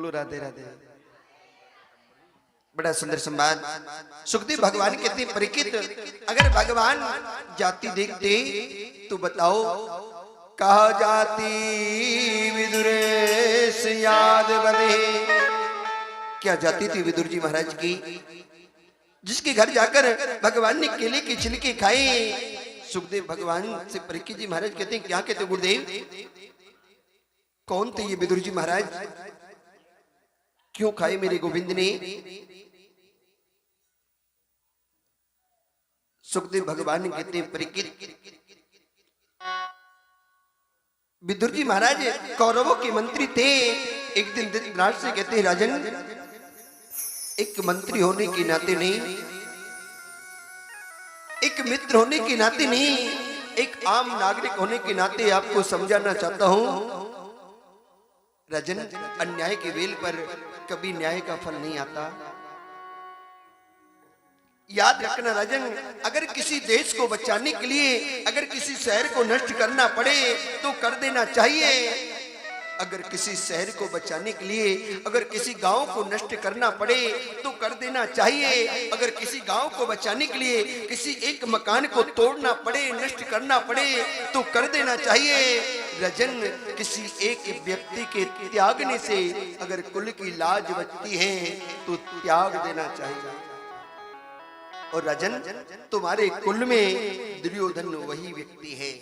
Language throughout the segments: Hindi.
बोलो राधे राधे। बड़ा सुंदर संवाद। सुखदेव भगवान कहते हैं परीक्षित, अगर भगवान जाति देखते तो बताओ कहा जाती विदुरेश याद बने। क्या जाति थी विदुर जी महाराज की, जिसके घर जाकर भगवान ने केले के छिलके खाए। सुखदेव भगवान से परीक्षित जी महाराज कहते हैं क्या कहते गुरुदेव, कौन थे ये विदुर जी महाराज, क्यों खाए मेरे गोविंद ने। सुखदेव भगवान कहते हैं परीक्षित, विदुर जी महाराज कौरवों के मंत्री थे। एक दिन धृतराष्ट्र से कहते हैं राजन, एक मंत्री होने के नाते नहीं, एक मित्र होने के नाते नहीं, एक आम नागरिक होने के नाते आपको समझाना चाहता हूं राजन, अन्याय के वेल पर कभी न्याय का फल नहीं आता। याद रखना राजन, अगर किसी देश को बचाने के लिए अगर किसी शहर को नष्ट करना पड़े तो कर देना चाहिए। अगर किसी शहर को बचाने के लिए अगर किसी गांव को नष्ट करना पड़े तो कर देना चाहिए। अगर किसी गांव को बचाने के लिए किसी एक मकान को तोड़ना पड़े, नष्ट करना पड़े तो कर देना चाहिए। रजन, किसी एक व्यक्ति के त्यागने से अगर कुल की लाज बचती है तो त्याग देना चाहिए। और रजन, तुम्हारे कुल में दुर्योधन वही व्यक्ति है।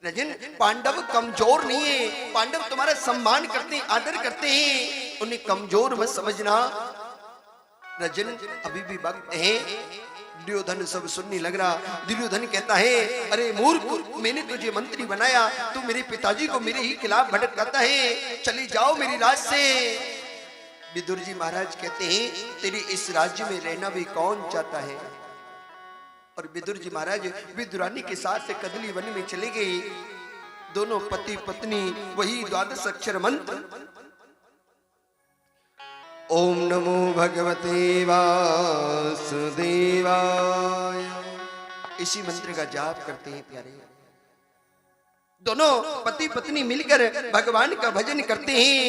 रजन, पांडव कमजोर नहीं है, पांडव तुम्हारा सम्मान करते हैं, आदर करते हैं, उन्हें कमजोर मत समझना। रजन, अभी भी वक्त है। दुर्योधन सब सुनने लग रहा। दुर्योधन कहता है अरे मूर्ख, मैंने तुझे मंत्री बनाया, तू मेरे पिताजी को मेरे ही खिलाफ भड़काता है, चले जाओ मेरी राज से। विदुर जी महाराज कहते हैं तेरी इस राज्य में रहना भी कौन चाहता है। और विदुर जी महाराज विदुरानी के साथ से कदली वन में चले गए। दोनों पति पत्नी वही 12 अक्षर मंत्र ओम नमो भगवते वासुदेवाय, इसी मंत्र का जाप करते हैं प्यारे। दोनों पति पत्नी मिलकर भगवान का भजन करते हैं।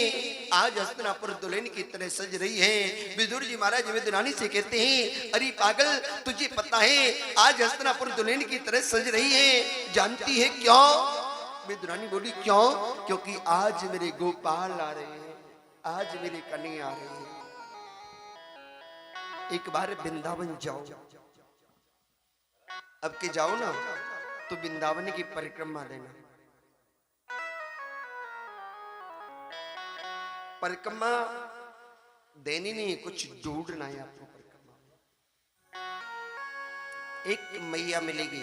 आज हस्तिनापुर दुल्हन की तरह सज रही है। विदुर जी महाराज विदुरानी से कहते हैं अरे पागल, तुझे पता है आज हस्तिनापुर दुल्हन की तरह सज रही है, जानती है क्यों। विदुरानी बोली क्यों, क्योंकि आज मेरे गोपाल आ रहे हैं, आज मेरे कन्हैया आ रहे हैं। एक बार वृंदावन जाओ, अब के जाओ ना तो वृंदावन की परिक्रमा देना। परिक्रमा देनी नहीं, कुछ ढूंढना है आपको। परिक्रमा एक मैया मिलेगी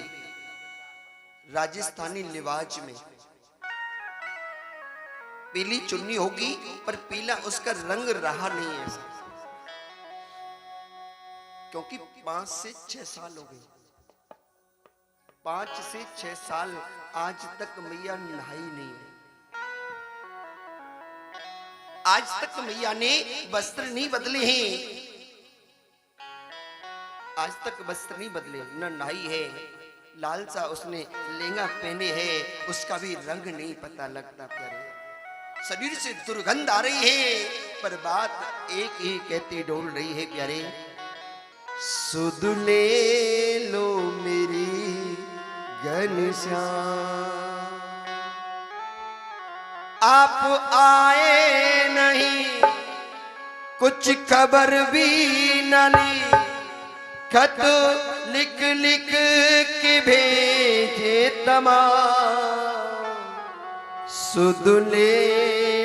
राजस्थानी लिवाज में, पीली चुन्नी होगी पर पीला उसका रंग रहा नहीं है, क्योंकि 5 से 6 साल हो गए। 5 से 6 साल आज तक मैया नहाई नहीं है। आज तक मैया ने वस्त्र नहीं बदले हैं, आज तक वस्त्र नहीं बदले, न नहाई है। लाल सा उसने लहंगा पहने है, उसका भी रंग नहीं पता लगता प्यारे। शरीर से दुर्गंध आ रही है, पर बात एक ही कहती डोल रही है प्यारे, सुध ले लो मेरी घनश्याम, आप आए नहीं, कुछ खबर भी न ली, खत लिख लिख के भेजे तमाम, सुध ले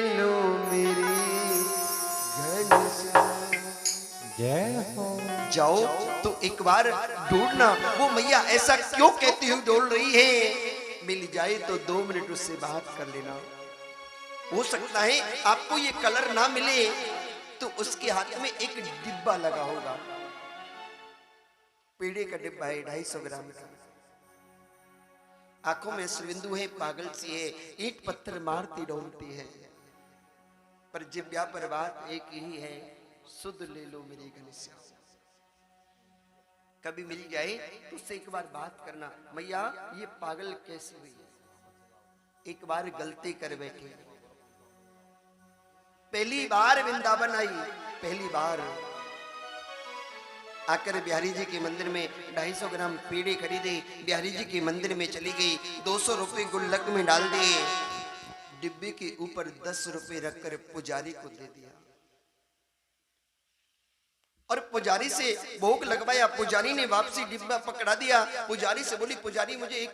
लो मेरी घनश्याम। जय हो। जाओ तो एक बार ढूंढना वो मैया ऐसा क्यों कहती हुई डोल रही है। मिल जाए तो 2 मिनट उससे बात कर लेना। हो सकता है आपको ये कलर ना मिले तो उसके हाथ में एक डिब्बा लगा होगा, पेड़े का डिब्बा है 250 ग्राम का। आंखों में सुविंदु है, पागल सी है, ईंट पत्थर मारती डोलती है, पर जिब्या पर बात एक ही है, सुध ले लो मेरी घनश्याम। कभी मिल जाए तो उससे एक बार बात करना, मैया ये पागल कैसी हुई है। एक बार गलती कर बैठे, पहली बार वृंदावन आई, पहली बार आकर बिहारी जी के मंदिर में 250 ग्राम पेड़े खरीदे, बिहारी जी के मंदिर में चली गई, 200 रुपए गुल्लक में डाल दिए, डिब्बे के ऊपर 10 रुपए रखकर पुजारी को दे दिया और पुजारी से भोग लगवाया। पुजारी ने वापसी डिब्बा पकड़ा दिया, पुजारी से बोली पुजारी मुझे एक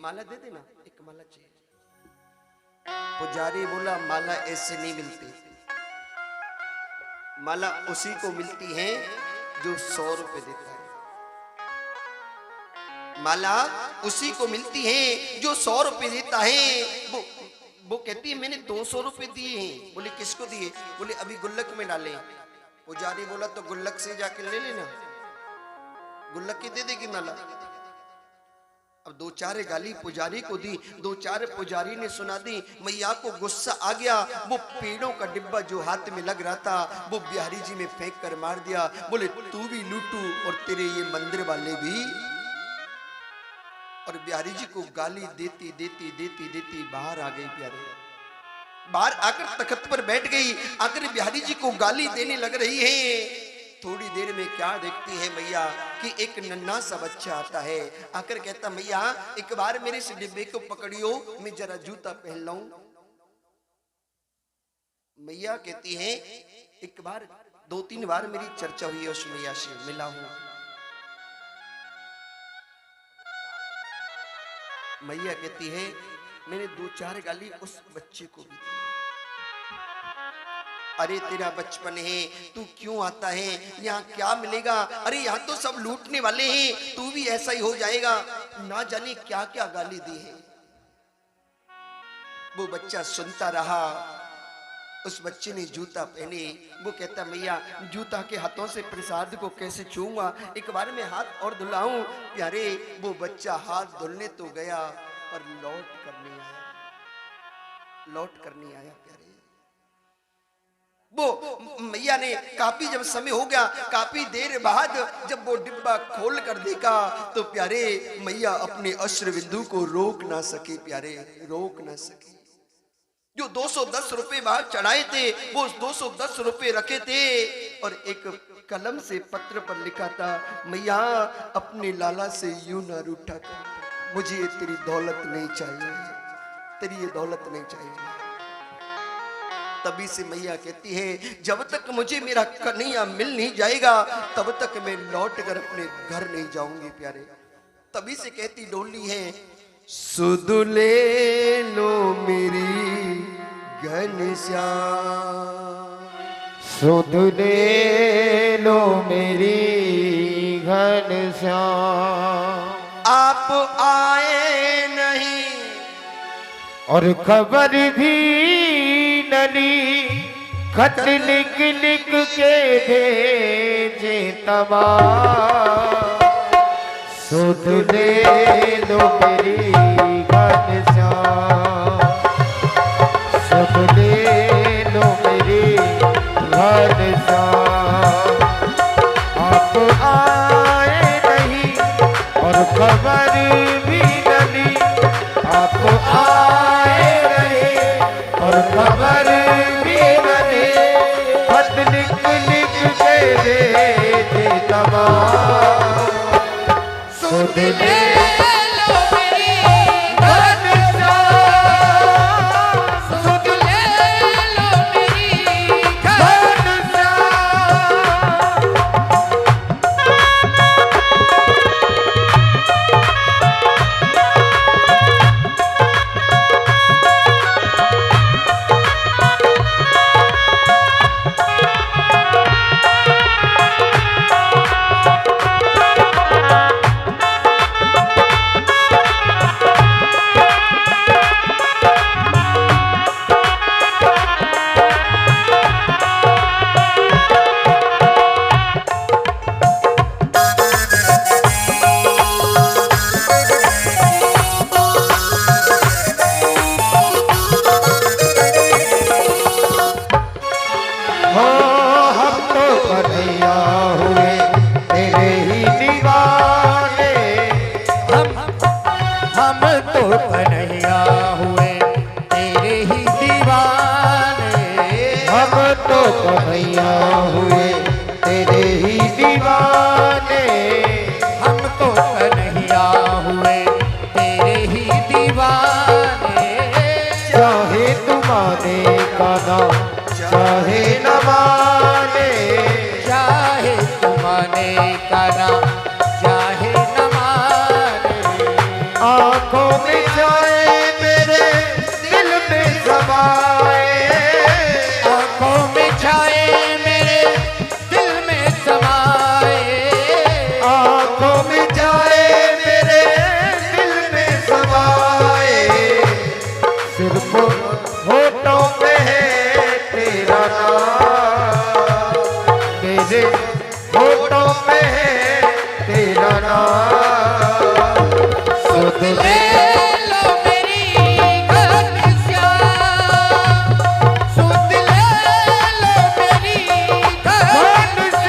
माला दे देना, एक माला चाहिए। पुजारी बोला माला ऐसे नहीं मिलती, माला उसी को मिलती है जो 100 रुपए देता है, माला उसी को मिलती है जो 100 रुपए देता है। वो कहती है मैंने 200 रुपए दिए हैं। बोले किसको दिए? बोले अभी गुल्लक में डाले। पुजारी बोला तो गुल्लक से जाके ले लेना, गुल्लक की दे देगी माला। अब 2-4 गाली पुजारी को दी, 2-4 पुजारी ने सुना दी। मैया को गुस्सा आ गया, वो पेड़ों का डिब्बा जो हाथ में लग रहा था वो बिहारी जी में फेंक कर मार दिया। बोले तू भी लूटू और तेरे ये मंदिर वाले भी। और बिहारी जी को गाली देती देती देती देती बाहर आ गई। प्यारे बाहर आकर तख्त पर बैठ गई, आकर बिहारी जी को गाली देने लग रही है। थोड़ी देर में क्या देखती है मैया कि एक नन्हा सा बच्चा आता है, आकर कहता मैया एक बार मेरे इस डिब्बे को पकड़ियो, मैं जरा जूता पहन लाऊं। मैया कहती है एक बार 2-3 बार मेरी चर्चा हुई है उस मैया से, मिला हूं। मैया कहती है मैंने 2-4 गाली उस बच्चे को भी दी। अरे तेरा बचपन है, तू क्यों आता है, यहाँ क्या मिलेगा? अरे यहाँ तो सब लूटने वाले हैं, तू भी ऐसा ही हो जाएगा। ना जाने क्या क्या गाली दी है। वो बच्चा सुनता रहा। उस बच्चे ने जूता पहने। वो कहता मैया जूता के हाथों से प्रसाद को कैसे छूऊंगा, एक बार मैं हाथ और धुलाऊं। प्यारे वो बच्चा हाथ धुलने तो गया पर लौट कर नहीं आया, लौट कर नहीं आया। प्यारे वो मैया ने काफी जब समय हो गया, काफी देर बाद जब वो डिब्बा खोल कर देखा तो प्यारे मैया अपने अश्रु बिंदु को रोक ना सके। प्यारे रोक ना सके। जो 210 रुपए बाहर चढ़ाए थे वो 210 रुपए रखे थे और एक कलम से पत्र पर लिखा था मैया अपने लाला से यूं ना रूठा कर, मुझे तेरी दौलत नहीं चाहिए, तेरी ये दौलत नहीं चाहिए। तभी से मैया कहती है जब तक मुझे मेरा कन्हैया मिल नहीं जाएगा तब तक मैं लौट कर अपने घर नहीं जाऊंगी। प्यारे तभी से कहती डोली है सुध ले लो मेरी घनश्याम, सुध ले लो मेरी घनश्याम। आप आए नहीं और खबर भी नली, खत लिख लिख के भेजे तमाम। सुध ले लो मेरी घनश्याम, सुध ले लो मेरी घनश्याम। आप आए नहीं और खबर भी नली, आप आए नहीं और खबर भी नली, खत लिख लिख के भेजे तमाम। सुध ले लो मेरी घनश्याम, सुध ले लो मेरी घनश्याम। ना चाहे न मारे। आंखों में जाए मेरे दिल में समाए, आंखों में छाए मेरे दिल में समाए। आंखों में जाए मेरे दिल में समाए। सिर्फ होठों पे है तेरा नाम, मेरे होठों पे है तेरा नाम। सुध ले लो मेरी घनश्याम, सुध ले लो मेरी घनश्याम।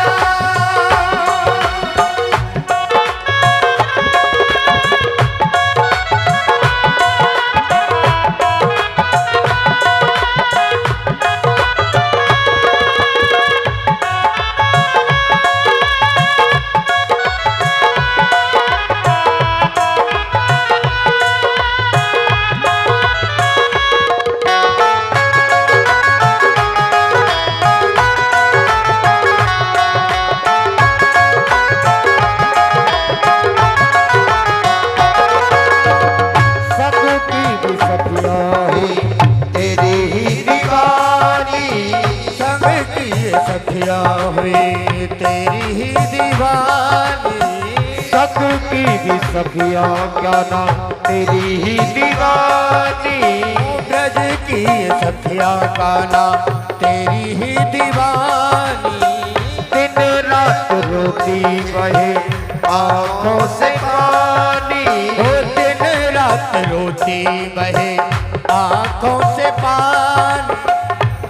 सबकी भी सखिया हुई तेरी ही दीवानी, संग की ये सखिया हुई तेरी ही दीवानी। सबकी भी सखिया क्या नाम तेरी ही दीवानी। ब्रज की ये सखिया का नाम तेरी ही दीवानी। दिन रात रोती बहे आंखों से पानी, ओ दिन रात रोती बहे आंखों से पानी।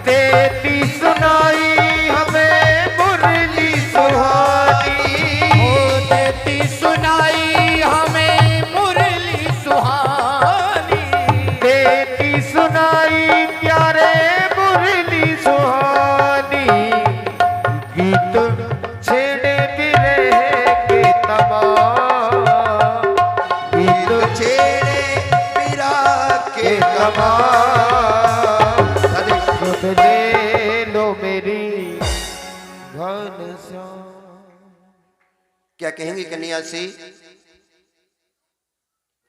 देती सुनाई हमें मुरली सुहानी। ओ देती सुनाई हमें मुरली सुहानी। देती सुनाई प्यारे मुरली सुहानी। गीत छेड़े बिरह के तमाम, गीत छेड़े पिरा के तमाम। सुध ले लो मेरी घनश्याम। क्या कहेंगे कन्या से,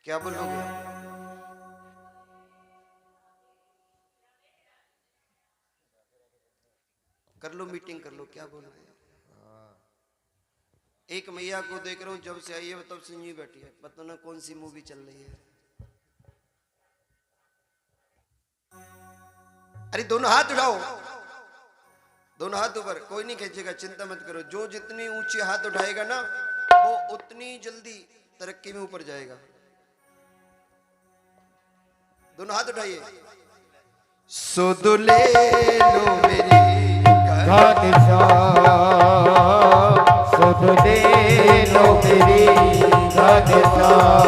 क्या बोलोगे? कर लो मीटिंग कर लो, क्या बोलोगे? एक मैया को देख रहा हूँ जब से आई है तब से यूं बैठी है, पता ना कौन सी मूवी चल रही है। अरे दोनों हाथ उठाओ, दोनों हाथ ऊपर, कोई नहीं खींचेगा, चिंता मत करो। जो जितनी ऊंचे हाथ उठाएगा ना वो उतनी जल्दी तरक्की में ऊपर जाएगा। दोनों हाथ उठाइए। सुध ले लो मेरी घनश्याम, सुध ले लो मेरी घनश्याम।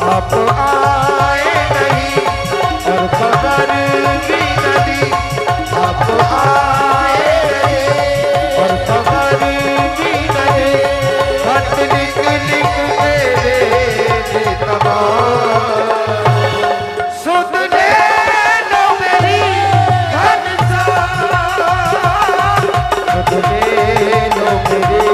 आप आए नहीं और खबर भी नहीं, आप आए नहीं और खबर भी नहीं। खत लिख लिख मेरे तमाम। सुध ले लो मेरी घनश्याम, सुध ले लो मेरी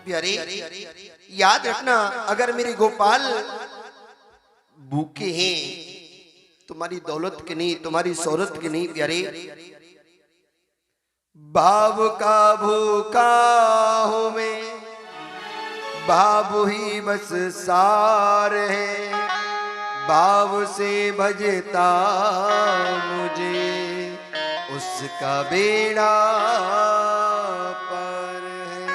प्यारे, याद रखना अगर मेरे गोपाल भूखे हैं तुम्हारी दौलत के नहीं, तुम्हारी शोहरत के नहीं प्यारे। भाव का भूखा हूं मैं, भाव ही बस सार है। भाव से भजता मुझे उसका बेड़ा पार है।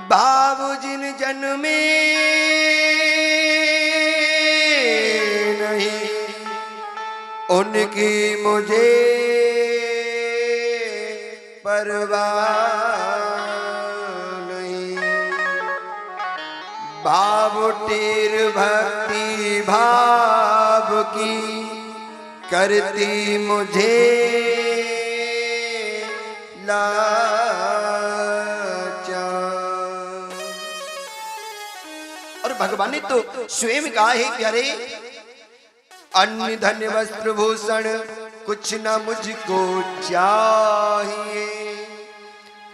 भाव जिन जन में नहीं उनकी मुझे परवाह नहीं। भाव टेर भक्ति भाव की करती मुझे ला और भगवान ने तो स्वयं कहा है प्यारे, अन्न धन वस्त्र भूषण कुछ न मुझको चाहिए,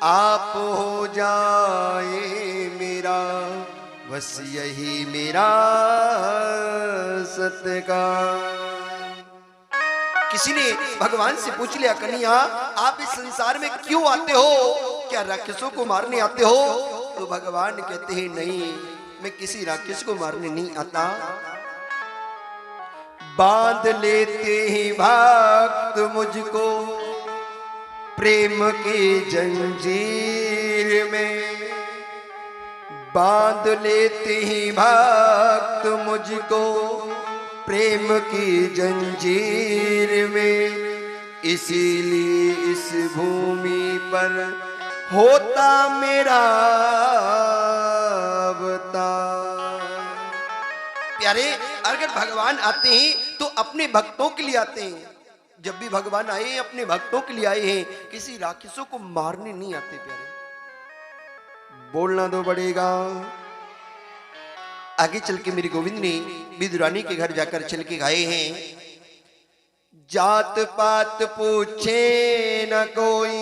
आप हो जाए मेरा बस यही मेरा सत्कार। किसी ने भगवान से पूछ लिया, कन्हैया आप इस संसार में क्यों आते हो, क्या राक्षसों को मारने आते हो? तो भगवान कहते हैं नहीं, मैं किसी राक्षस को मारने नहीं आता। बांध लेते ही भक्त मुझको प्रेम की जंजीर में, बांध लेते ही भक्त मुझको प्रेम की जंजीर में, इसीलिए इस भूमि पर होता मेरा अवतार। प्यारे, अगर भगवान आते हैं तो अपने भक्तों के लिए आते हैं। जब भी भगवान आए हैं अपने भक्तों के लिए आए हैं, किसी राक्षसों को मारने नहीं आते प्यारे। बोलना तो पड़ेगा। आगे चल के मेरे गोविंद ने विदुरानी के घर जाकर चल के गाए हैं, जात पात पूछे न कोई,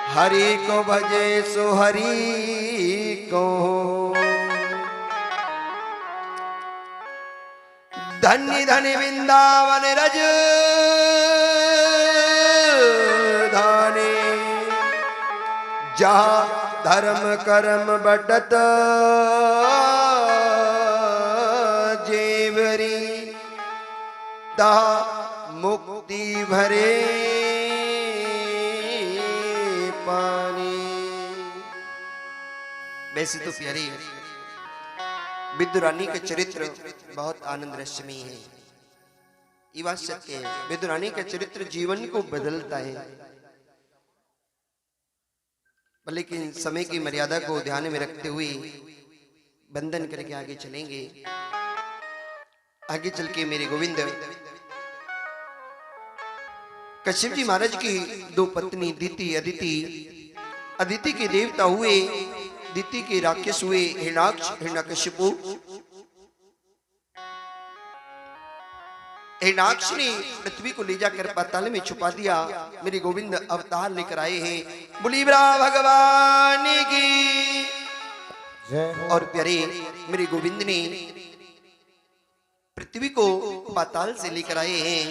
हरि को भजे सो हरि को, धन्य धन्य वृंदावन रज धाने, जहाँ धर्म कर्म बटत जेवरी, ता मुक्ति भरे पानी। वैसे तो प्यारी विदुरानी का चरित्र बहुत आनंद रश्मि है, ये बात सत्य है। विदुरानी का चरित्र जीवन को बदलता है, लेकिन समय की मर्यादा को ध्यान में रखते हुए बंधन करके आगे चलेंगे। आगे चल के मेरे गोविंद कश्यप जी महाराज की दो पत्नी दिति अदिति, अदिति के देवता हुए, दिति के राक्षस हुए हिरण्याक्ष हिरण्यकशिपु। हिरण्याक्ष ने पृथ्वी को ले जाकर पाताल में छुपा दिया। मेरे गोविंद अवतार लेकर आए हैं, बोली भगवान की। और प्यारे मेरे गोविंद ने पृथ्वी को पाताल से लेकर आए हैं,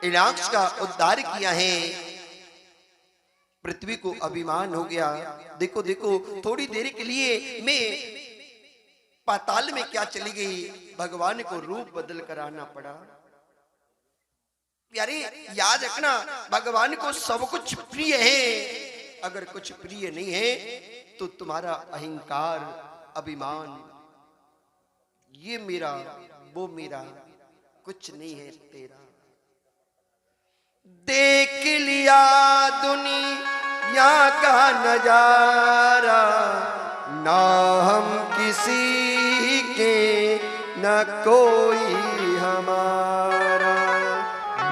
हिरण्याक्ष का उद्धार किया है। पृथ्वी को अभिमान हो गया, देखो देखो थोड़ी देर के लिए मैं पाताल में क्या चली गई, भगवान को रूप बदल कर आना पड़ा। प्यारे याद रखना, भगवान को सब कुछ प्रिय है, अगर कुछ प्रिय नहीं है तो तुम्हारा अहंकार अभिमान, ये मेरा वो मेरा, कुछ नहीं है तेरा। देख लिया दुनिया का नजारा, ना हम किसी के न कोई हमारा,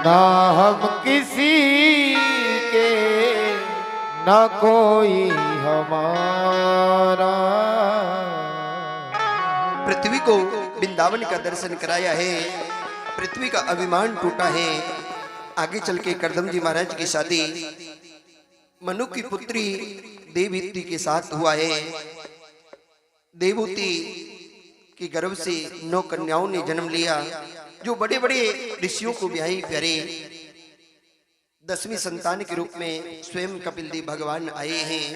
ना हम किसी के न कोई हमारा। पृथ्वी को वृंदावन का दर्शन कराया है, पृथ्वी का अभिमान टूटा है। आगे चल के करदम जी महाराज की शादी मनु की पुत्री देवहूति के साथ हुआ है। देवहूति के गर्भ से 9 कन्याओं ने जन्म लिया, जो बड़े बड़े ऋषियों को ब्याही प्यारे। 10वीं संतान के रूप में स्वयं कपिल देव भगवान आए हैं।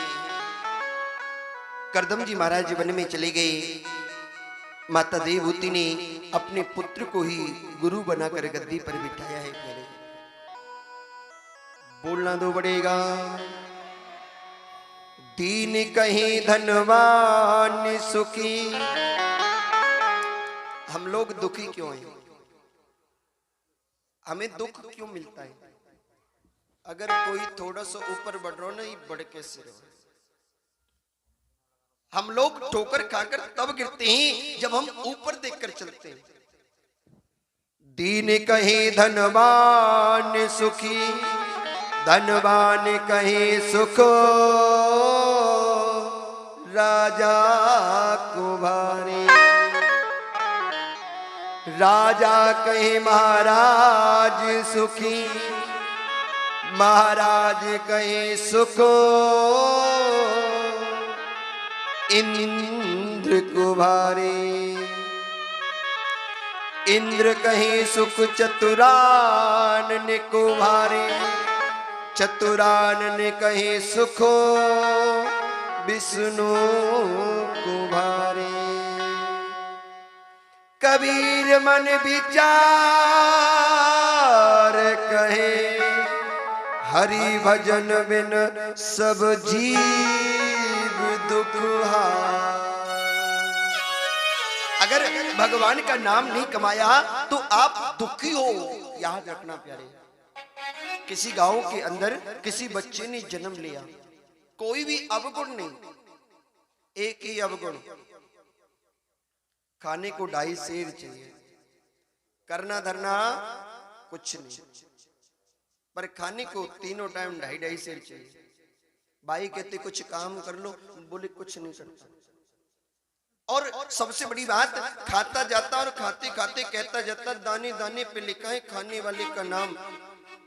करदम जी महाराज वन में चले गए। माता देवहूति ने अपने पुत्र को ही गुरु बनाकर गद्दी पर बिठाया है प्यारे। बोलना तो पड़ेगा। दीन कहीं धनवान सुखी, हम लोग दुखी क्यों हैं? हमें दुख क्यों मिलता है? अगर कोई थोड़ा सा ऊपर बढ़ रहा नहीं, बढ़ के सिर हो। हम लोग ठोकर खाकर तब गिरते हैं जब हम ऊपर देखकर चलते हैं। दीन कहीं धनवान सुखी, धनवान कहे सुख राजा कुभारे, राजा कहे महाराज सुखी, महाराज कहे सुख इंद्र कुभारे, इंद्र कहे सुख चतुरानन कुभारे, चतुरानन कहे सुख विष्णु कुभारे। कबीर मन विचार कहे हरि भजन बिन सब जीव दुख हार। अगर भगवान का नाम नहीं कमाया तो आप दुखी हो, याद रखना प्यारे। किसी गांव के अंदर किसी बच्चे ने जन्म लिया, कोई भी अवगुण नहीं, एक ही अवगुण, खाने को 2.5 सेर चाहिए, करना धरना कुछ नहीं, पर खाने को तीनों टाइम 2.5 सेर चाहिए। भाई कहते कुछ काम कर लो, बोले कुछ नहीं करता। और सबसे बड़ी बात, खाता जाता और खाते खाते कहता जाता दाने दाने पे लिखा है खाने वाले का नाम।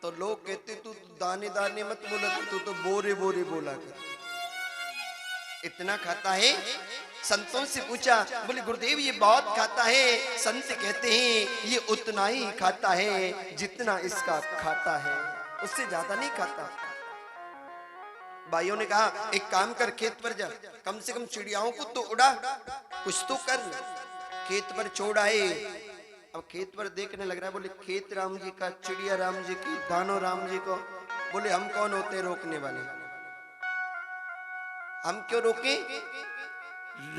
तो लोग कहते तू दाने दाने मत बोला, तू तो बोरे बोरे बोला कर, इतना खाता है। संतों से पूछा, बोले गुरुदेव ये बहुत खाता है। संत कहते हैं ये उतना ही खाता है जितना इसका खाता है, उससे ज्यादा नहीं खाता। भाइयों ने कहा एक काम कर, खेत पर जा, कम से कम चिड़ियाओं को तो उड़ा, कुछ तो कर। खेत पर छोड़ आए, अब खेत पर देखने लग रहा है, बोले खेत राम जी का, चिड़िया राम जी की, दानो राम जी को। बोले हम कौन होते रोकने वाले, हम क्यों रोके?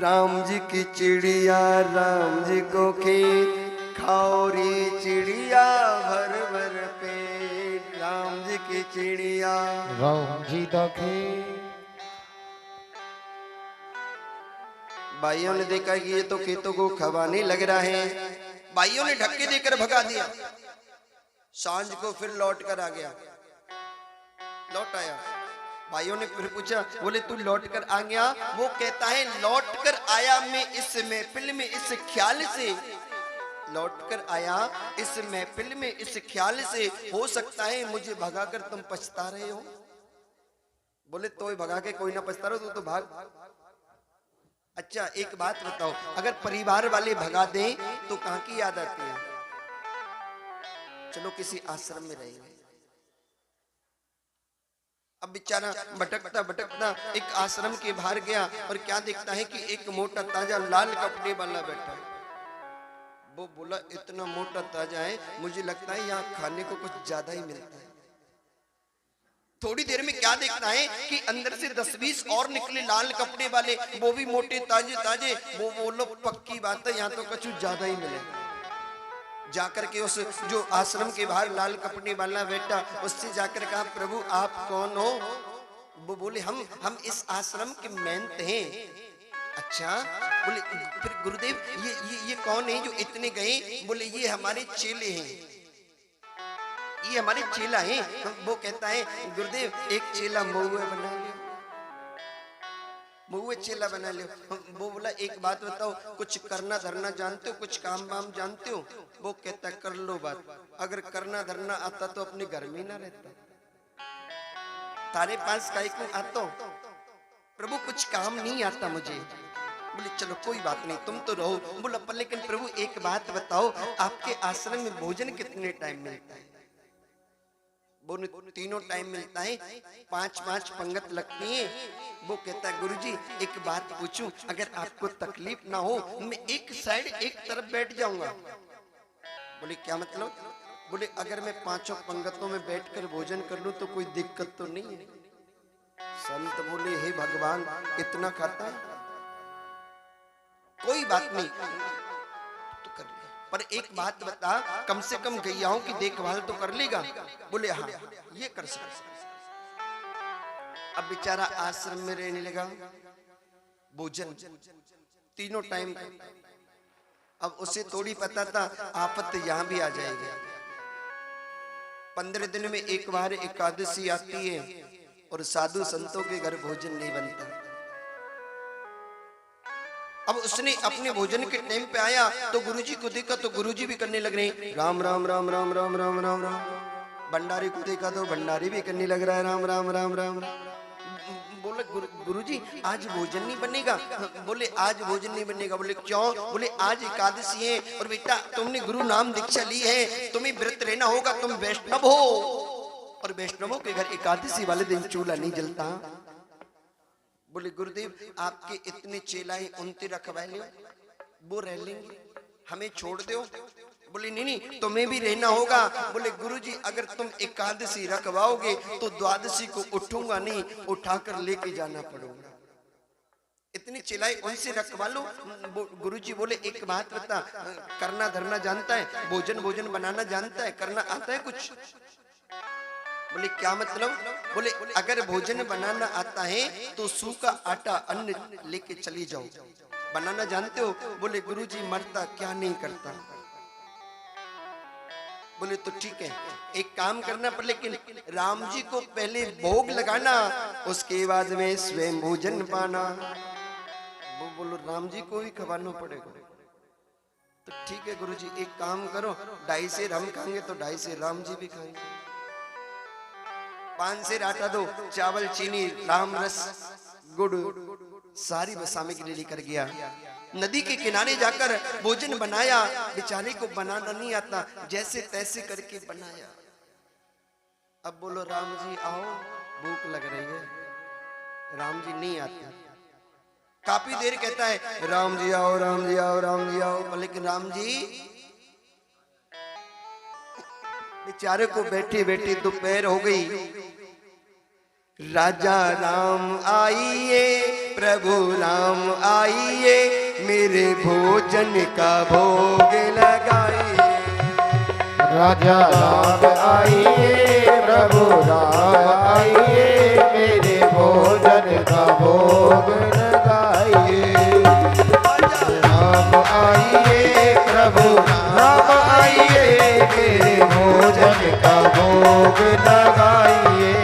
राम जी की चिड़िया राम जी को खेत, खाओ रे चिड़िया भर भर पेट। राम जी की चिड़िया राम जी दखे। भाइयों ने देखा कि ये तो खेतों को खवाने लग रहा है, भाइयों ने धक्के देकर भगा दिया। सांझ को फिर लौट कर आ गया, लौट आया। भाइयों ने फिर पूछा, बोले तू लौट कर आ गया? वो कहता है लौट कर आया मैं इस महफिल में इस ख्याल से, लौट कर आया इस महफिल में इस ख्याल से, हो सकता है मुझे भगाकर तुम पछता रहे हो। बोले तो भगा के कोई ना पछता रहो, तो भाग। अच्छा एक बात बताओ, अगर परिवार वाले भगा दें तो कहां की याद आती है? चलो किसी आश्रम में रहेंगे। अब बेचारा भटकता भटकता एक आश्रम के बाहर गया और क्या देखता है कि एक मोटा ताजा लाल कपड़े वाला बैठा है। वो बोला इतना मोटा ताजा है, मुझे लगता है यहाँ खाने को कुछ ज्यादा ही मिलता है। थोड़ी देर में क्या देखता है कि अंदर से 10-20 और निकले लाल कपड़े वाले, वो भी मोटे ताजे ताजे। वो बोलो पक्की बात है यहाँ तो कुछ ज्यादा ही मिलेगा। जाकर के उस जो आश्रम के बाहर लाल कपड़े वाला बैठा, उससे जाकर कहा प्रभु आप कौन हो? वो बोले हम इस आश्रम के महंत हैं। अच्छा, बोले फिर गुरुदेव ये कौन है जो इतने गए? बोले ये हमारे चेले हैं, ये हमारे चेला हैं। वो कहता है गुरुदेव एक चेला महुआ बना लियो, महुआ चेला बना लियो। वो बोला एक बात बताओ, कुछ करना धरना जानते हो, कुछ काम वाम जानते हो? वो कहता कर लो बात, अगर करना धरना आता तो अपने घर में ना रहता, तारे पास काहे को आता हो? प्रभु कुछ काम नहीं आता मुझे। बोले चलो कोई बात नहीं, तुम तो रहो। बोला पर लेकिन प्रभु एक बात बताओ, आपके आश्रम में भोजन कितने टाइम मिलता है? बोले तीनों टाइम मिलता है, 5-5 पंगत लगती है। वो कहता है गुरुजी एक बात पूछूं, अगर आपको तकलीफ ना हो मैं एक साइड एक तरफ बैठ जाऊंगा। बोले क्या मतलब? बोले अगर मैं 5 पंगतों में बैठकर भोजन कर लूं तो कोई दिक्कत तो नहीं है? संत बोले हे भगवान इतना खाता है? कोई बात नहीं तो कर ले, पर एक बात बता, कम से कम गैयाओं की देखभाल तो कर लेगा? बोले हाँ ये कर सकता। अब बेचारा आश्रम में रहने लगा, भोजन तीनों टाइम। अब उसे थोड़ी पता था आफत यहां भी आ जाएगी। 15 दिन में एक बार एकादशी आती है और साधु संतों के घर भोजन नहीं बनता। अब उसने अपने भोजन के टाइम पे आया तो गुरुजी को देखा तो गुरुजी भी करने लग रहे हैं राम राम राम राम राम राम राम राम। भंडारी को देखा तो भंडारी भी करने लग रहा है राम राम राम राम। बोले गुरुजी आज भोजन नहीं बनेगा। बोले आज भोजन नहीं बनेगा। बोले क्यों? बोले आज एकादशी है और बेटा तुमने गुरु नाम दीक्षा ली है, तुम्हें व्रत रहना होगा, तुम वैष्णव हो और वैष्णवों के घर एकादशी वाले दिन चूल्हा नहीं जलता। बोले गुरुदेव आपके इतने चेलाए उनते रखवाए ले, वो रह लेंगे, हमें छोड़ दो। बोले नहीं नहीं तुम्हें भी रहना होगा। बोले गुरुजी अगर तुम एकादशी रखवाओगे तो द्वादशी को उठूंगा नहीं, उठाकर लेके जाना पड़ेगा। इतनी चिल्लाई उनसे रखवा लो। गुरुजी बोले एक बात बता, करना धरना जानता है, भोजन भोजन बनाना जानता है, करना आता है कुछ? बोले क्या मतलब? बोले अगर भोजन बनाना आता है तो सूखा आटा अन्न लेके चली जाओ, बनाना जानते हो? बोले गुरुजी मरता क्या नहीं करता। बोले तो ठीक है एक काम करना पर लेकिन राम जी को पहले भोग लगाना, उसके बाद में स्वयं भोजन पाना। वो बोलो राम जी को ही खवाना पड़ेगा। तो ठीक है गुरुजी एक काम करो, 2.5 सेर हम खाएंगे तो 2.5 सेर राम जी भी खाएंगे। 5 सेर आटा दो, चावल चीनी राम रस गुड़ सारी सामग्री लेकर गया। नदी के किनारे जाकर भोजन बनाया। बेचारे को बनाना नहीं आता, जैसे तैसे करके बनाया। अब बोलो राम जी आओ, भूख लग रही है। राम जी नहीं आते। काफी देर कहता है राम जी आओ राम जी आओ राम जी आओ, लेकिन राम जी बेचारे को बैठे बैठे दोपहर हो गई। राजा राम आइए प्रभु राम आइए, मेरे भोजन का भोग लगाइए। राजा राम आइए प्रभु राम आइए, मेरे भोजन का भोग लगाइए। राम आइए प्रभु राम आइए, मेरे भोजन का भोग लगाइए।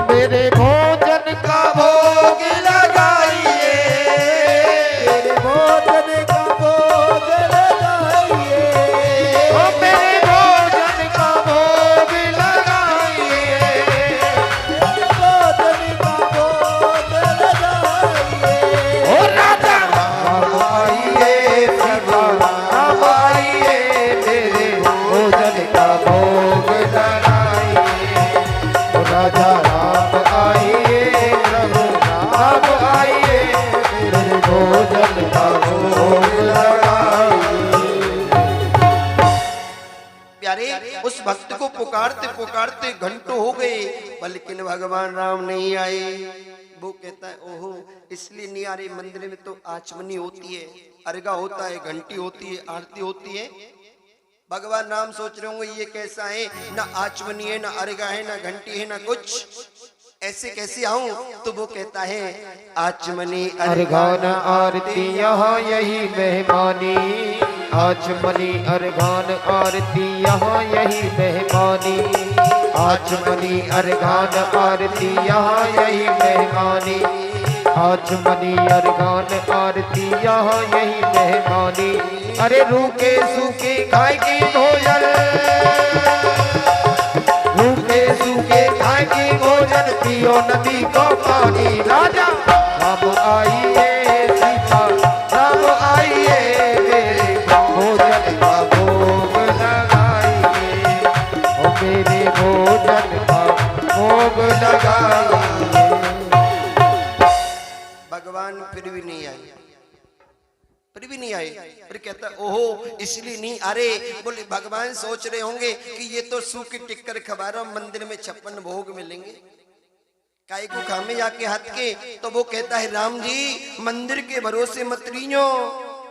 मेरे भोजन का भोग लगाइए, मेरे भोजन का भोग लगाइए। मेरे भोजन का भोग लगाइए, मेरे भोजन का भोग लगाइए। ओ राजा राम आइए प्रभु राम आइए, मेरे भोजन का भोग लगाइए। ओ राजा भोजन का भोग लगाइए। प्यारे उस भक्त को पुकारते पुकारते घंटों हो गए, लेकिन भगवान राम नहीं आए। वो कहता है ओहो इसलिए नहीं आ रही, मंदिर में तो आचमनी होती है, अर्घा होता है, घंटी होती है, आरती होती है। भगवान राम सोच रहे होंगे ये कैसा है, ना आचमनी है, ना अर्घा है, ना घंटी है, ना कुछ, ऐसे कैसे आऊं? तो वो कहता है आचमनी अर्घान आरती यहाँ यही मेहमानी, आचमनी अर्घान आरती यहाँ यही मेहमानी। आचमनी अर्घान आरती यहाँ यही मेहमानी, आचमनी अर्घान आरती यहाँ यही मेहमानी। अरे रूखे सूखे खाएगी भोजन, रूखे सूखे खाएगी भोजन, पियो नदी को पानी। राजा राम आइए सीता राम आइए, मेरे भोजन का भोग लगाइए। ओ मेरे भोजन का भोग लगाइए। भगवान फिर भी नहीं आए, फिर भी नहीं आए। फिर कहता ओहो इसलिए नहीं आ रहे। बोले भगवान सोच रहे होंगे कि ये तो सूखी टिक्कर खबा रहा, मंदिर में 56 भोग मिलेंगे, काय को खामे जाके हाथ के। तो वो कहता है राम जी मंदिर के भरोसे मत रहियो,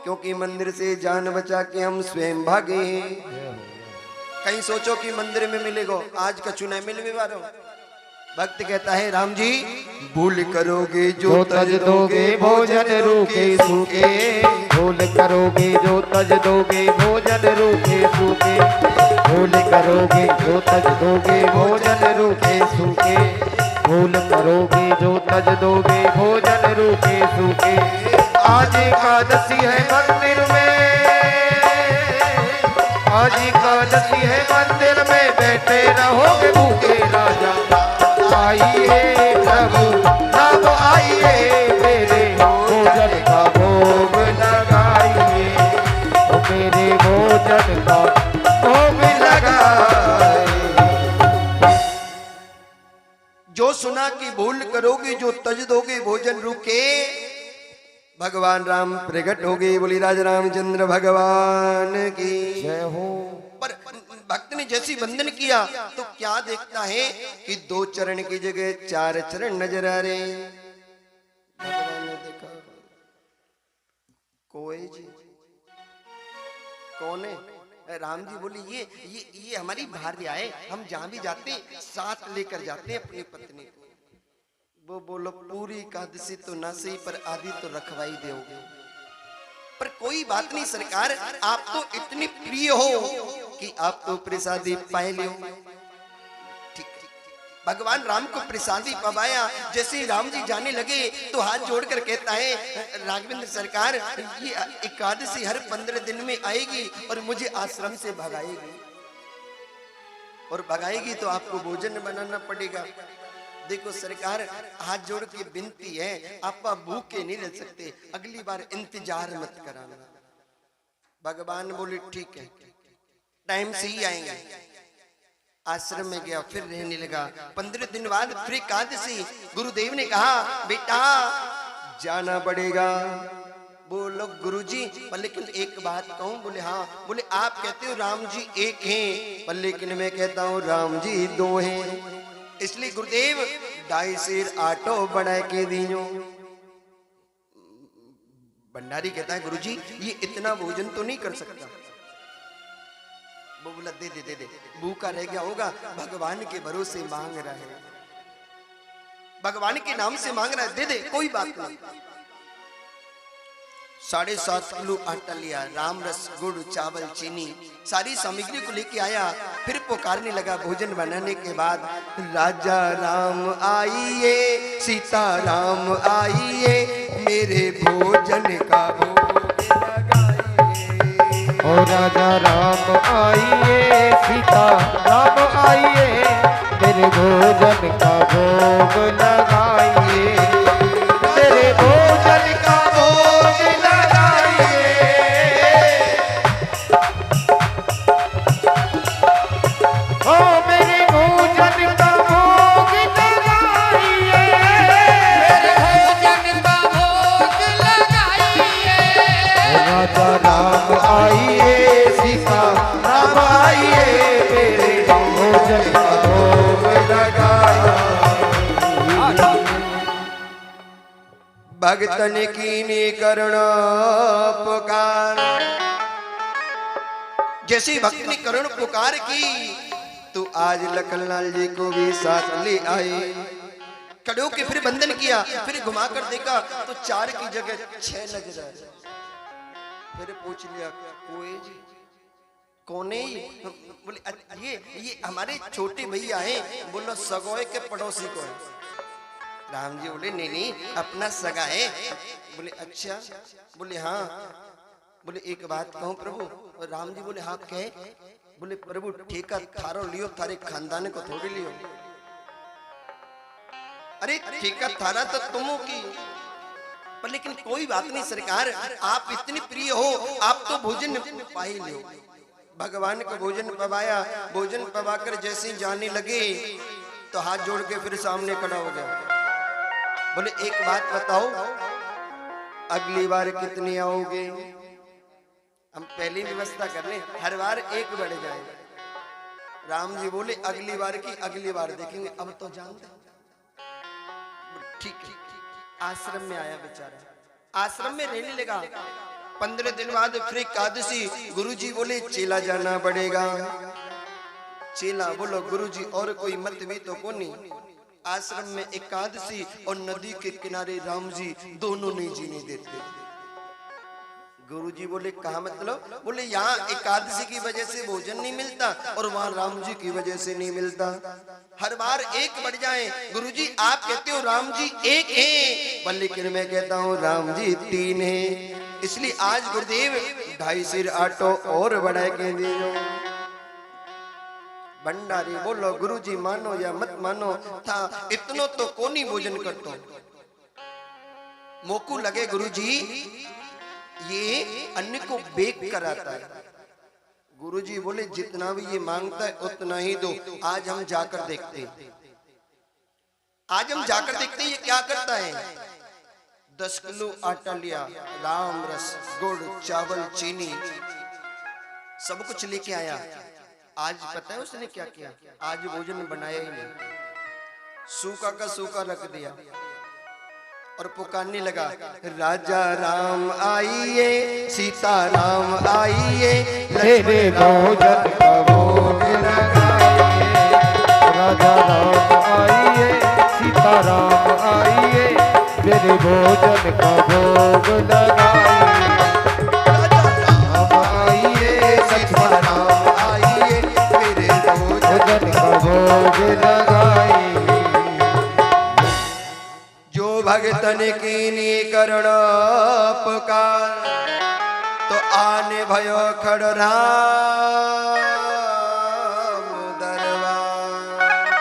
क्योंकि मंदिर से जान बचा के हम स्वयं भागे हैं। कहीं सोचो कि मंदिर में मिलेगा, आज का चुनाव मिल भी बारो भक्त कहता है राम जी भूल करोगे जो जो तज दोगे भोजन रूखे सूखे, भूल करोगे जो तज दोगे भोजन रूखे सूखे, भूल करोगे जो तज दोगे भोजन रूखे सूखे, भूल करोगे जो तज दोगे भोजन रूखे सूखे। आज एकादशी है मंदिर में, आज एकादशी है मंदिर में, बैठे रहोगे भूखे राजा। आइए प्रभु अब आइए, मेरे भोजन का भोग लगाइए, ओ मेरे भोजन का भोग लगाइए। जो सुना कि भूल करोगे जो तज दोगे भोजन रूखे, भगवान राम प्रकट हो गए। बोली राज रामचंद्र भगवान की जय हो। पर भक्त ने जैसी वंदन किया तो क्या देखता है कि 2 चरण की जगह 4 चरण नजर आ रहे हैं। भगवान ने देखा कोई जी कौन है? राम जी बोले ये हमारी भार्या है, हम जहां भी जाते हैं साथ लेकर जाते हैं अपनी पत्नी को। वो बोलो पूरी एकादशी तो ना सही पर आधी तो रखवाई दोगे। पर कोई बात नहीं सरकार, आप तो इतनी प्रिय हो कि आप तो प्रसादी पाए लियो। ठीक भगवान राम को प्रसादी पवाया। जैसे ही राम जी जाने लगे तो हाथ जोड़कर कहता है राघवेंद्र सरकार ये एकादशी हर 15 दिन में आएगी और मुझे आश्रम से भगाएगी, और भगाएगी तो आपको भोजन बनाना पड़ेगा। देखो सरकार हाथ जोड़ के विनती है, आप भूखे नहीं रह सकते, अगली बार इंतजार मत कराना। भगवान बोले ठीक है टाइम से ही आएंगे। आश्रम में गया फिर रहने लगा। 15 दिन बाद फिर एकादशी। गुरुदेव ने कहा बेटा जाना पड़ेगा। बोलो गुरुजी पर लेकिन एक बात कहूं? बोले हाँ। बोले आप कहते हो राम जी एक हैं, पर लेकिन मैं कहता हूं राम जी 2 हैं। इसलिए गुरुदेव 2.5 सेर आटो बना के दीजो। भंडारी कहता है गुरुजी ये इतना भोजन तो नहीं कर सकता। वो बोला दे दे दे दे, भूखा रह गया होगा, भगवान के भरोसे मांग रहा है, भगवान के नाम से मांग रहा है, दे दे कोई बात नहीं। 7.5 किलो आटा लिया, राम रस गुड़ चावल चीनी सारी सामग्री को लेके आया। फिर पुकारने लगा भोजन बनाने के बाद राजा राम आइए, सीता राम आइए, मेरे भोजन का भोग लगाइए। ओ राजा राम आइए, सीता राम आइए, मेरे भोजन का भोग लगाइए, मेरे भोजन का भोग लगाइए। ओ मेरे भोजन का भोग लगाइए, मेरे भोजन का भोग लगाइए। राजा राम आइए, सीता राम आइए, मेरे भोजन का भोग लगाइए। भगतन कीनी करुण पुकार। जैसे भक्त ने करुण पुकार की तो आज लखनलाल जी को भी साथ ले आए। खड़े के फिर बंधन किया, फिर घुमा कर देखा तो 4 की जगह 6 नजर आए। फिर पूछ लिया कोई जी कौन है ये? बोले ये हमारे छोटे भैया हैं। बोलो सगोए के पड़ोसी को है। राम जी बोले नहीं नहीं अपना सगा है। बोले अच्छा? बोले हाँ। बोले एक बात कहूं प्रभु? राम जी बोले हाँ कहे। बोले प्रभु ठेका थारो लियो, थारे खानदान को थोड़ी लियो। अरे ठेका थारा तो तुमों की, पर लेकिन कोई बात नहीं सरकार, आप इतनी प्रिय हो, आप तो भोजन पा ही लो। भगवान को भोजन पवाया। भोजन पवाकर जैसे ही जाने लगे तो हाथ जोड़ के फिर सामने खड़ा हो गया। बोले एक बात बताओ अगली बार कितने आओगे? हम पहली व्यवस्था कर लें, हर बार एक बढ़ जाएगा। राम जी बोले अगली बार की अगली बार देखेंगे, अब तो जानते। ठीक है। आश्रम में आया बेचारा, आश्रम में रहने लगा। 15 दिन बाद फिर एकादशी। गुरुजी बोले चेला जाना पड़ेगा। चेला बोलो गुरुजी और कोई मत भी तो को नहीं। आश्रम में एकादशी और नदी के किनारे राम जी दोनों नहीं जीने देते। गुरुजी बोले कहा मतलब? बोले यहाँ एकादशी की वजह से भोजन नहीं मिलता और वहाँ राम जी की वजह से नहीं मिलता। हर बार एक बढ़ जाए। गुरुजी आप कहते हो राम जी एक हैं, पर लेकिन मैं कहता हूँ राम जी 3 हैं। इसलिए आज गुरुदेव 2.5 सिर आटो और बढ़ा के दे दो। भंडारी बोलो गुरुजी मानो या मत मानो, था इतनो तो कोनी भोजन करतो। मोकू लगे गुरुजी ये अन्न को बेक कराता है। गुरुजी बोले जितना भी ये मांगता है उतना ही दो। आज हम जाकर देखते हैं, आज हम जाकर देखते हैं ये क्या करता है। 10 किलो आटा लिया, राम रस, गुड़, चावल, चीनी सब कुछ लेके आया। आज पता है उसने क्या किया? आज भोजन बनाया ही नहीं, सूखा का सूखा रख दिया और पुकारने लगा राजा राम आइए, सीता राम आइए, तेरे भोजन का भोग लगाइए। राजा राम आइए, सीता राम आइए, तेरे भोजन का भोग लगाइए। राजा राम आइए, सीता राम आइए, मेरे भोजन का भोग लगाइए। भगतन कीनी करण पुकार, तो आने भयो खड़ राम दरबार।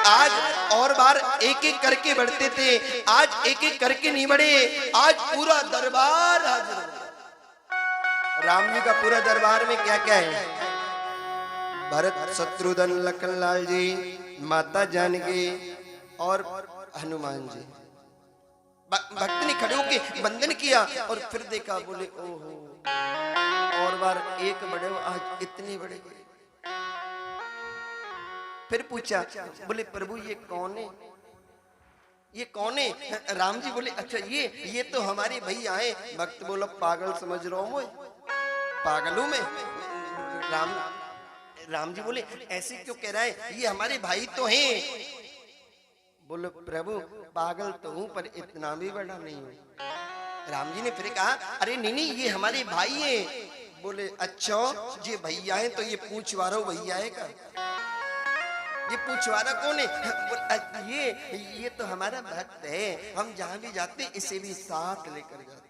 आज और बार एक एक करके बढ़ते थे, आज एक एक करके नहीं बढ़े, आज पूरा दरबार हाजिर हो। राम जी का पूरा दरबार में क्या क्या है? भरत, शत्रुघ्न, लखन लाल जी, माता जानकी और हनुमान जी। भक्त ने खड़े होके वंदन किया और फिर देखा, बोले ओहो और बार एक बड़े हो, आज इतने बड़े गए। फिर पूछा, बोले प्रभु ये कौन है? ये कौन है? राम जी बोले अच्छा ये तो हमारे भैया आए। भक्त बोला पागल समझ रहा हूं मैं, पागल हूं मैं? राम जी बोले ऐसे क्यों कह रहा है? ये हमारे भाई तो हैं। बोलो प्रभु पागल तो हूं पर इतना भी बड़ा नहीं हूं। राम जी ने फिर कहा अरे नहीं ये हमारे भाई हैं। बोले अच्छा ये भैया हैं, तो ये पूछवारा भैया है का? ये पूछवारा कौन है? ये तो हमारा भक्त है, हम जहां भी जाते इसे भी साथ लेकर जाते।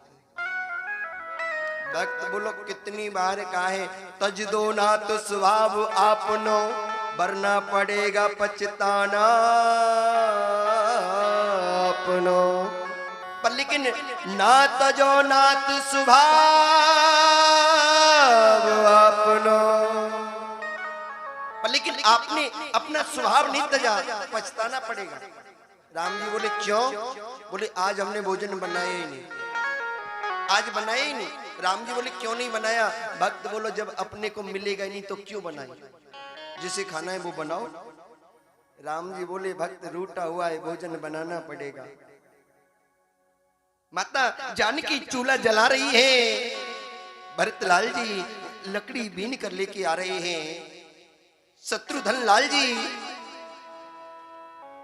भक्त बोलो कितनी बार कहा है तज दो ना तो स्वभाव आपनो, वरना पड़ेगा पछताना अपनो। पर लेकिन ना तजो नात स्वभाव अपनो, पर लेकिन आपने अपना स्वभाव नहीं तजा, पछताना पड़ेगा। राम जी बोले क्यों? बोले आज हमने भोजन बनाया ही नहीं, आज बनाया ही नहीं। राम जी बोले क्यों नहीं बनाया? भक्त बोलो जब अपने को मिलेगा नहीं तो क्यों बनाए, जिसे खाना है वो बनाओ। राम जी बोले भक्त रूठा हुआ है, भोजन बनाना पड़ेगा। माता जानकी चूल्हा जला रही है, भरतलाल जी लकड़ी बीन कर लेके आ रहे हैं, शत्रुघ्न लाल जी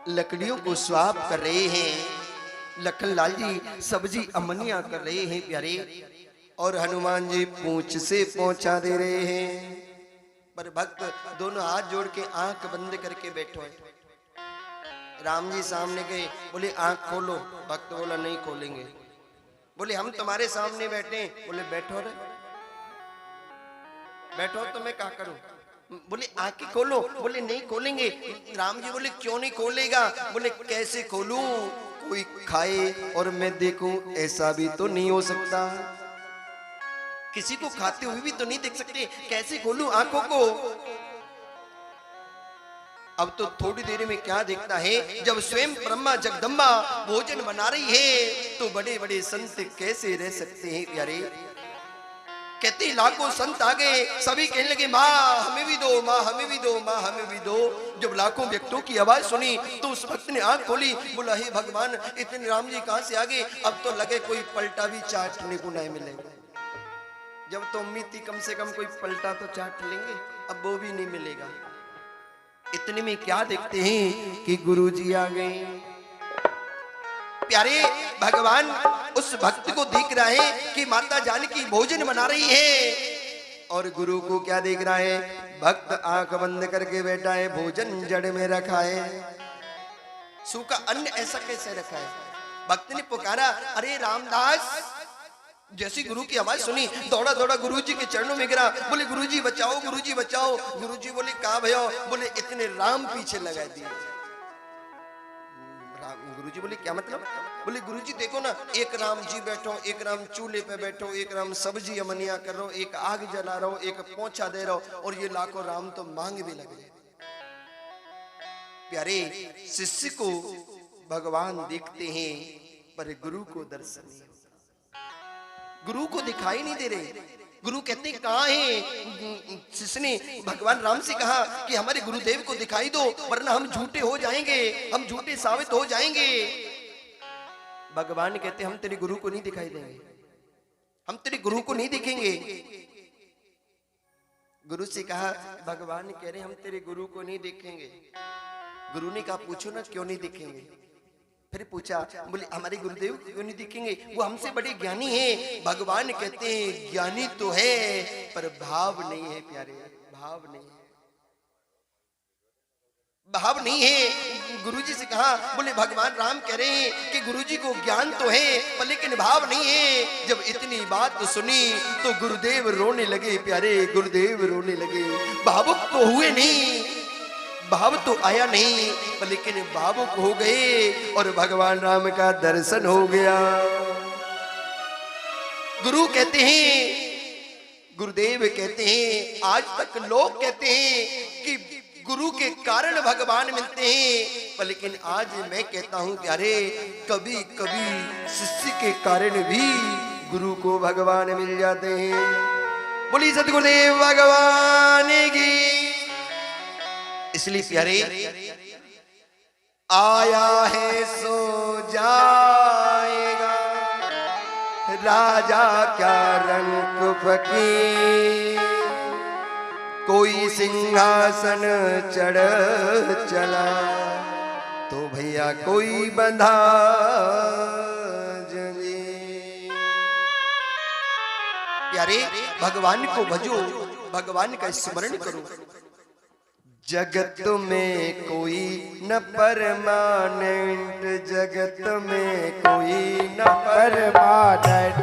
लकड़ियों को स्वाप कर रहे हैं, लखन लाल जी सब्जी अमनिया कर रहे हैं प्यारे, और हनुमान जी पूंछ से पहुंचा दे रहे हैं। पर भक्त दोनों हाथ जोड़ के आंख बंद करके बैठो है। राम जी सामने गए, बोले आंख खोलो। भक्त बोला नहीं खोलेंगे। बोले हम तुम्हारे सामने बैठे हैं। बोले बैठो रे, बैठो तो मैं क्या करूं? बोले आंखें खोलो। बोले नहीं खोलेंगे। राम जी बोले क्यों नहीं खोलेगा? बोले कैसे खोलूं? कोई खाए और मैं देखूं, ऐसा भी तो नहीं हो सकता। किसी को खाते हुए भी तो नहीं देख सकते, कैसे खोलूं आंखों को? अब तो थोड़ी देर में क्या देखता है, जब स्वयं ब्रह्मा जगदम्बा भोजन बना रही है तो बड़े बड़े संत कैसे रह सकते हैं प्यारे? कहते लाखों संत आ गए, सभी कहने लगे माँ हमें भी दो, माँ हमें भी दो, माँ हमें भी दो। जब लाखों व्यक्तियों की आवाज सुनी तो उस भक्त ने आंख खोली, बोला हे भगवान इतने राम जी कहां से आ गए? अब तो लगे कोई पलटा भी चाटने को नहीं मिलेगा। जब तो उम्मीद थी कम से कम कोई पलटा तो चाट लेंगे, अब वो भी नहीं मिलेगा। इतने में क्या देखते हैं कि गुरुजी आ गए। प्यारे भगवान उस भक्त को देख रहा है कि माता जानकी भोजन बना रही है, और गुरु को क्या देख रहा है, भक्त आंख बंद करके बैठा है, भोजन जड़ में रखा है, सूखा अन्न ऐसा कैसे रखा है। भक्त ने पुकारा, अरे रामदास। जैसी गुरु की आवाज सुनी, दौड़ा दौड़ा गुरुजी के चरणों में गिरा, बोले गुरुजी बचाओ, गुरुजी बचाओ। गुरुजी बोले कहा भैया, बोले इतने राम पीछे लगा दिए। गुरुजी बोले क्या मतलब? बोले गुरुजी देखो ना, एक राम जी बैठो, एक राम चूल्हे पे बैठो, एक राम सब्जी अमनिया कर रहा हो, एक आग जला रहा हो, एक पोंछा दे रहा हो, और ये लाखों राम तो मांग भी लगे। प्यारे शिष्य को भगवान देखते हैं पर गुरु को दर्शन नहीं, गुरु को दिखाई नहीं दे रहे। गुरु कहते हैं कहाँ है? शिष्य ने भगवान राम से कहा कि हमारे गुरुदेव को दिखाई दो, वरना हम झूठे हो जाएंगे, हम झूठे साबित हो जाएंगे। भगवान कहते हम तेरे गुरु को नहीं दिखाई देंगे, हम तेरे गुरु को नहीं दिखेंगे। गुरु से कहा, भगवान कह रहे हम तेरे गुरु को नहीं देखेंगे। गुरु ने कहा पूछो ना क्यों नहीं दिखेंगे। फिर पूछा, बोले हमारे गुरुदेव क्यों नहीं दिखेंगे, वो हमसे बड़े ज्ञानी हैं। भगवान कहते हैं ज्ञानी तो है पर भाव नहीं है प्यारे, भाव नहीं है, भाव नहीं है। गुरुजी से कहा, बोले भगवान राम कह रहे हैं कि गुरुजी को ज्ञान तो है पर लेकिन भाव नहीं है। जब इतनी बात सुनी तो गुरुदेव रोने लगे प्यारे, गुरुदेव रोने लगे। भावुक तो हुए नहीं, भाव तो आया नहीं पर लेकिन भावुक हो गए और भगवान राम का दर्शन हो गया। गुरु कहते हैं, गुरुदेव कहते हैं, आज तक लोग कहते हैं कि गुरु के कारण भगवान मिलते हैं, पर लेकिन आज मैं कहता हूं प्यारे, कभी कभी शिष्य के कारण भी गुरु को भगवान मिल जाते हैं। बोली सतगुरुदेव भगवान की। इसलिए प्यारे, आया है सो जाएगा, राजा क्या रंग फकीर, कोई सिंहासन चढ़ चला तो भैया कोई बंधा जमीन। प्यारे भगवान को भजो, भगवान का स्मरण करो। जगत में कोई न परमानेंट, जगत में कोई न परमानेंट,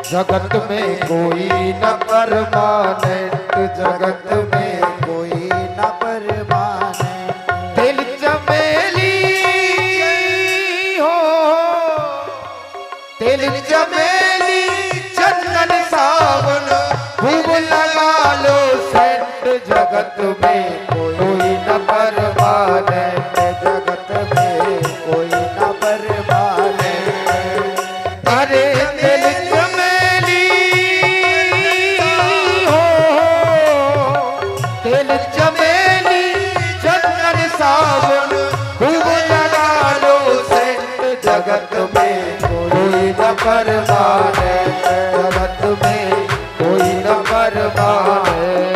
जगत में कोई न परमानेंट, जगत में कोई न परमानेंट। दिल चमेली हो, दिल चमेली चंदन सावन खूब लगा लो सेंट, जगत में कोई न परमानेंट, जगत में कोई न परमानेंट। अरे दिल चमेली हो, दिल चमेली चंदन सावन खूब लगा लो सेंट, जगत में कोई न परमानेंट, जगत में कोई न परमानेंट।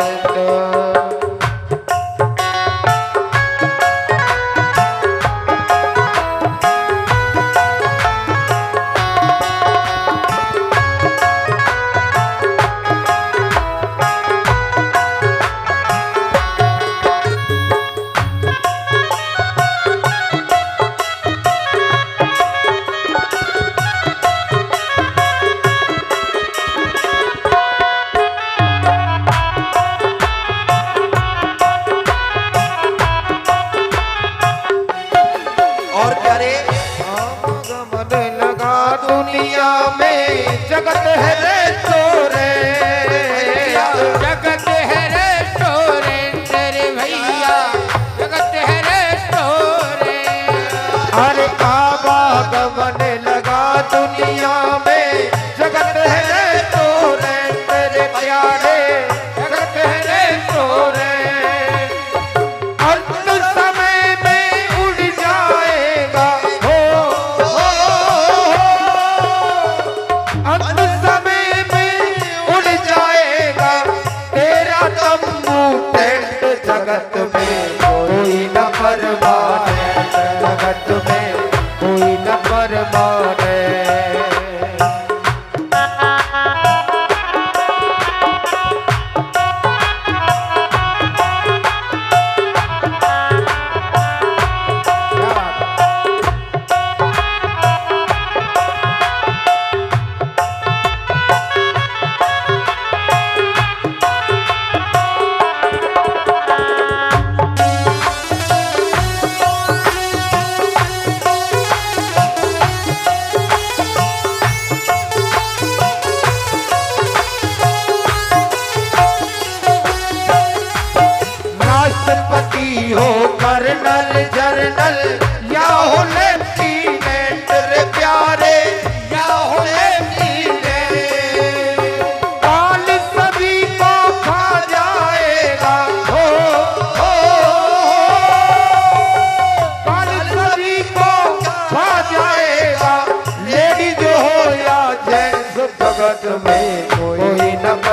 दुनिया में जगत है रेस्टोरेंट, जगत है रेस्टोरेंट रे भैया, जगत है रेस्टोरेंट। अरे आवागमन लगा दुनिया में, जगत है रेस्टोरेंट रे प्यारे, जगत है रेस्टोरेंट। अंत समय में उड़ जाएगा हो, अंत समय में उड़ जाएगा तेरा तंबू टेंट, जगत में कोई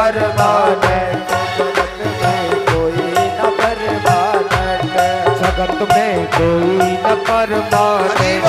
परमानेंट, जगत में कोई न परमानेंट, जगत में कोई न परमानेंट।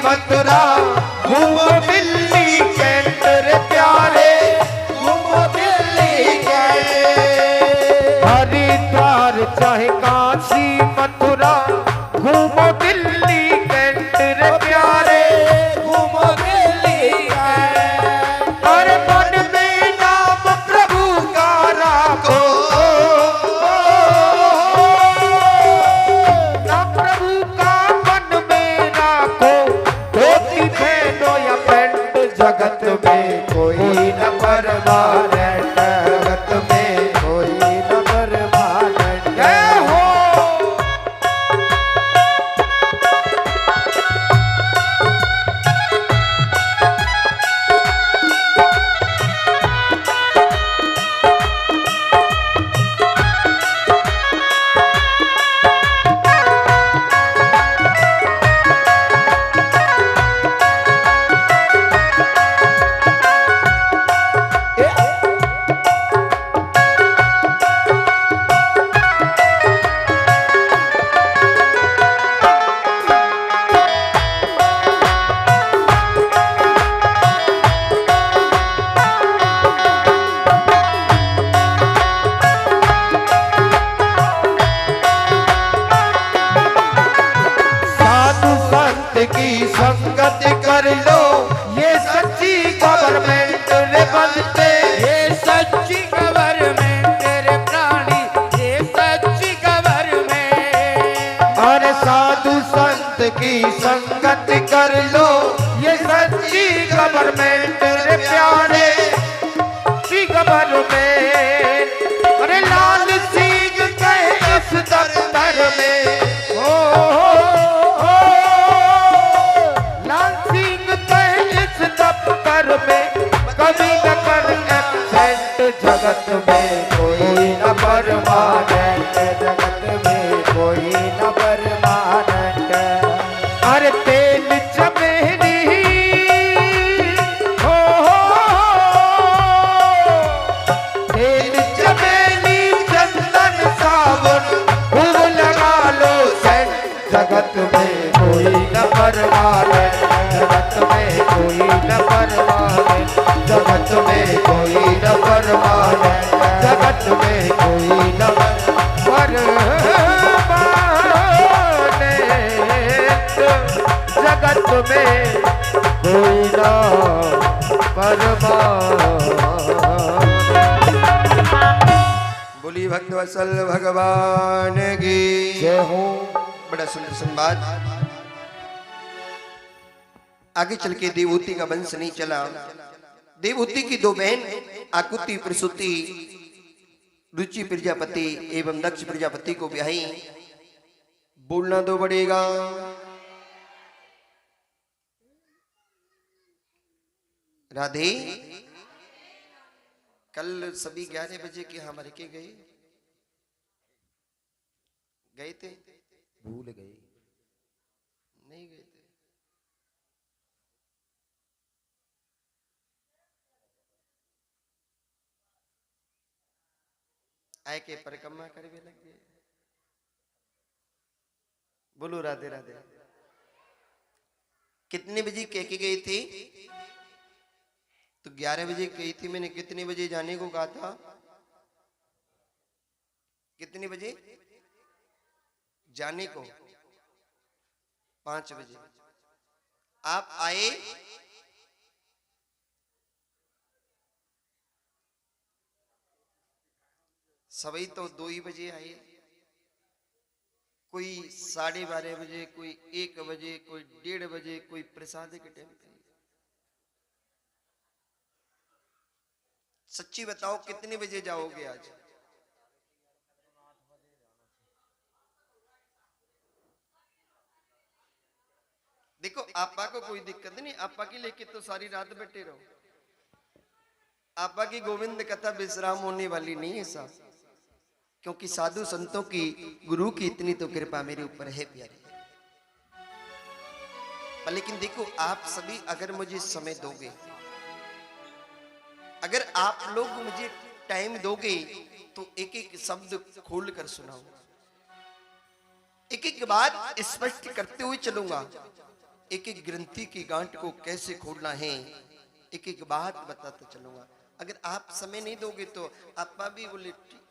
मथुरा घूमो दिल्ली कैंट रे प्यारे, घूमो दिल्ली कैंट। हरिद्वार चाहे काशी मथुरा घूमो दिल्ली कैंट रे प्यारे, घूमो दिल्ली कैंट। हर मन में नाम प्रभु का राखो, नाम प्रभु का मन में राखो। जगत में कोई न परमानेंट, जगत में कोई न परमानेंट। जय हो। की संगत कर लो, ये सच्ची गवर्नमेंट रे बनते, ये सच्ची गवर्नमेंट रे प्राणी, ये सच्ची गवर्नमेंट। अरे साधु संत की संगत कर लो, ये सच्ची गवर्नमेंट रे प्यारे, सच्ची गवर्नमेंट। अरे लाल सिंह कहे इस दफ्तर में, कभी न कर एब्सेंट। जगत में कोई न परमानेंट, जगत में कोई न परमानेंट। अरे तेल चमेली हो, तेल चमेली चंदन सावन खूब लगा लो सेंट। जगत में कोई न परमानेंट, जगत में कोई न परमानेंट, जगत में कोई न परमानेंट, जगत में कोई न परमानेंट, जगत में कोई न परमानेंट। बोली भक्तवत्सल भगवान की जय हो। बड़ा सुंदर संवाद। आगे चल के देवहूति का वंश नहीं चला। देवहूति की दो बहन आकुति प्रसूति रुचि प्रजापति एवं दक्ष प्रजापति को ब्याही। बोलना तो पड़ेगा। राधे कल सभी 11 बजे के हमारे के गए थे, भूल गए नहीं गए थे। आए के परिक्रमा करवे लग गए। बोलो राधे राधे। कितने बजे कह के गई थी? तो 11 बजे कही थी मैंने। कितने बजे जाने को कहा था? कितने बजे जाने को? 5 बजे। आप आए सभी तो 2 ही बजे आए, कोई 12:30 बजे, कोई 1 बजे, कोई 1:30 बजे, कोई प्रसाद के टाइम पे। सच्ची बताओ कितने बजे जाओगे आज? देखो आपा को कोई दिक्कत नहीं, आपा की लेके तो सारी रात बैठे रहो। आपा की गोविंद कथा विश्राम होने वाली नहीं है साहब, क्योंकि साधु संतों की, गुरु की इतनी तो कृपा मेरे ऊपर है प्यारी। पर लेकिन देखो आप सभी अगर मुझे समय दोगे, अगर आप लोग मुझे टाइम दोगे, तो एक एक शब्द खोल कर सुनाओ, एक एक बात स्पष्ट करते हुए चलूंगा, एक एक ग्रंथि की गांठ को कैसे खोलना है, एक एक बात बताते चलूंगा। अगर आप समय नहीं दोगे तो आपा भी बोले ठीक।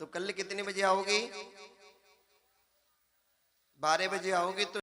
तो कल कितने बजे आओगे? 12 बजे आओगे तो